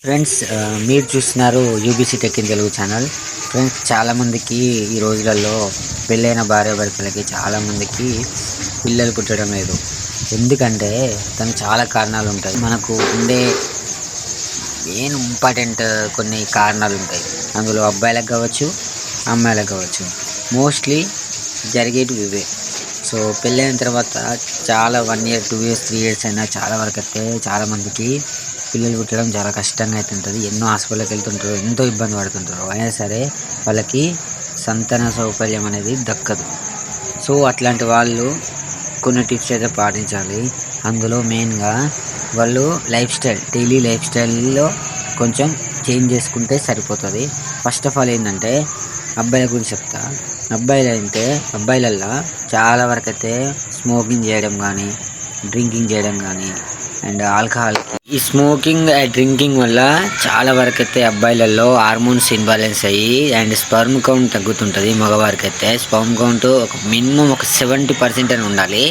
Friends, మీరు చూస్తున్నారు UBC tech in Telugu channel. Friends, చాలామందికి ఈ రోజులలో పెళ్ళైన భార్యాభర్తలకి చాలామందికి పిల్లలు పుట్టడం లేదు. ఎందుకంటే దానికి చాలా కారణాలు ఉంటాయి. మనకు ఉండే మెయిన్ ఇంపార్టెంట్ కొన్ని కారణాలు ఉంటాయి. అందులో అబ్బాయిలకు కావచ్చు, అమ్మాయిలకు కావచ్చు. మోస్ట్లీ జరిగేటివి ఇవే. సో పెళ్ళైన తర్వాత చాలా 1 year 2 years 3 years అయినా చాలా వరకు అయితే చాలామందికి పిల్లలు పుట్టడం చాలా కష్టంగా అయితే ఉంటుంది. ఎన్నో హాస్పిటల్కి వెళ్తుంటారు, ఎంతో ఇబ్బంది పడుతుంటారు. అయినా సరే వాళ్ళకి సంతాన సౌకర్యం అనేది దక్కదు. సో అట్లాంటి వాళ్ళు కొన్ని టిప్స్ అయితే పాటించాలి. అందులో మెయిన్గా వాళ్ళు డైలీ లైఫ్ స్టైల్లో కొంచెం చేంజ్ చేసుకుంటే సరిపోతుంది. ఫస్ట్ ఆఫ్ ఆల్ ఏంటంటే అబ్బాయిల గురించి చెప్తా. అబ్బాయిలల్లో చాలా వరకు అయితే స్మోకింగ్ చేయడం కానీ, డ్రింకింగ్ చేయడం కానీ అండ్ ఆల్కహాల్. ఈ స్మోకింగ్ అండ్ డ్రింకింగ్ వల్ల చాలా వరకు అయితే అబ్బాయిలలో హార్మోన్స్ ఇంబ్యాలెన్స్ అయ్యి అండ్ స్పర్మ్ కౌంట్ తగ్గుతుంటుంది. మగవారికి అయితే స్పర్మ్ కౌంట్ మినిమం 70% అని ఉండాలి.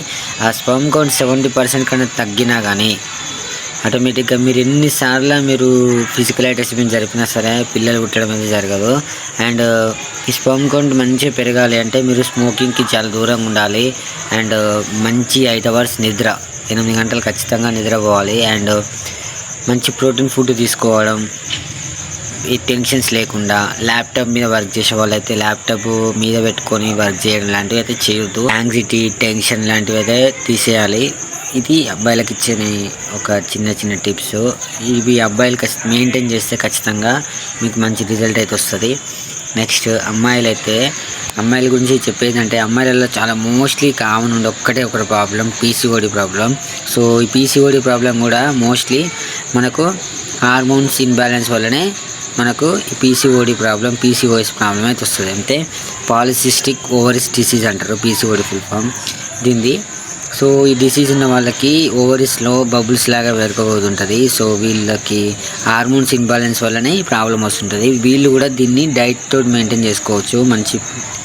ఆ స్పర్మ్ కౌంట్ 70% కన్నా తగ్గినా కానీ ఆటోమేటిక్గా మీరు ఎన్నిసార్లు మీరు ఫిజికల్ అటాచ్మెంట్ జరిపినా సరే పిల్లలు పుట్టడం అనేది జరగదు. అండ్ ఈ స్పర్మ్ కౌంట్ మంచిగా పెరగాలి అంటే మీరు స్మోకింగ్కి చాలా దూరంగా ఉండాలి. అండ్ మంచి 8 hours నిద్ర, 8 గంటలు ఖచ్చితంగా నిద్రపోవాలి. అండ్ మంచి ప్రోటీన్ ఫుడ్ తీసుకోవడం, ఈ టెన్షన్స్ లేకుండా. ల్యాప్టాప్ మీద వర్క్ చేసే వాళ్ళైతే ల్యాప్టాప్ మీద పెట్టుకొని వర్క్ చేయడం లాంటివి అయితే చేయొద్దు. యాంగ్జైటీ, టెన్షన్ లాంటివి అయితే తీసేయాలి. ఇది అబ్బాయిలకు ఇచ్చే ఒక చిన్న టిప్స్. ఇవి అబ్బాయిలు మెయింటైన్ చేస్తే ఖచ్చితంగా మీకు మంచి రిజల్ట్ అయితే వస్తుంది. నెక్స్ట్ అమ్మాయిల గురించి చెప్పేదంటే అమ్మాయిలలో చాలా మోస్ట్లీ కామన్ ఉండే ఒకటి ప్రాబ్లం పీసీఓడి ప్రాబ్లం. సో ఈ పీసీఓడి ప్రాబ్లం కూడా మోస్ట్లీ మనకు హార్మోన్స్ ఇన్బ్యాలెన్స్ వల్లనే మనకు ఈ పీసీఓఎస్ ప్రాబ్లం అయితే వస్తుంది. అంటే పాలిసిస్టిక్ ఓవరీస్ డిసీజ్ అంటారు పీసీఓడి ఫుల్ ఫామ్ దీనిది. సో ఈ డిసీజ్ ఉన్న వాళ్ళకి ఓవరీస్లో బబుల్స్ లాగా పేరుకోబోతుంటుంది. సో వీళ్ళకి హార్మోన్స్ ఇంబ్యాలెన్స్ వల్లనే ఈ ప్రాబ్లం వస్తుంటుంది. వీళ్ళు కూడా దీన్ని డైట్తో మెయింటైన్ చేసుకోవచ్చు. మంచి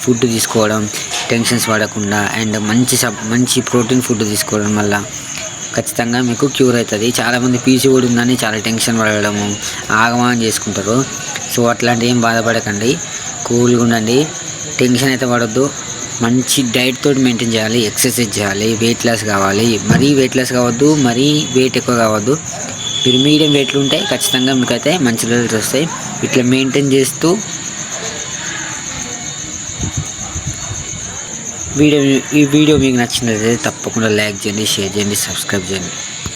ఫుడ్ తీసుకోవడం, టెన్షన్స్ పడకుండా అండ్ మంచి ప్రోటీన్ ఫుడ్ తీసుకోవడం వల్ల ఖచ్చితంగా మీకు క్యూర్ అవుతుంది. చాలామంది పీసీఓడి ఉందని చాలా టెన్షన్ పడడము, ఆగమానం చేసుకుంటారు. సో అట్లాంటి ఏం బాధపడకండి, కూల్గా ఉండండి, టెన్షన్ అయితే పడొద్దు. మంచి డైట్ తోటి మెయింటైన్ చేయాలి, ఎక్సర్సైజ్ చేయాలి, వెయిట్ లాస్ కావాలి. మరీ వెయిట్ లాస్ కావద్దు, మరీ వెయిట్ ఎక్కువ కావద్దు. మీరు మీడియం వెయిట్లు ఉంటే ఖచ్చితంగా మీకైతే మంచి రిజల్ట్స్ వస్తాయి. ఇట్లా మెయింటైన్ చేస్తూ ఈ వీడియో మీకు నచ్చినట్లయితే తప్పకుండా లైక్ చేయండి, షేర్ చేయండి, సబ్స్క్రైబ్ చేయండి.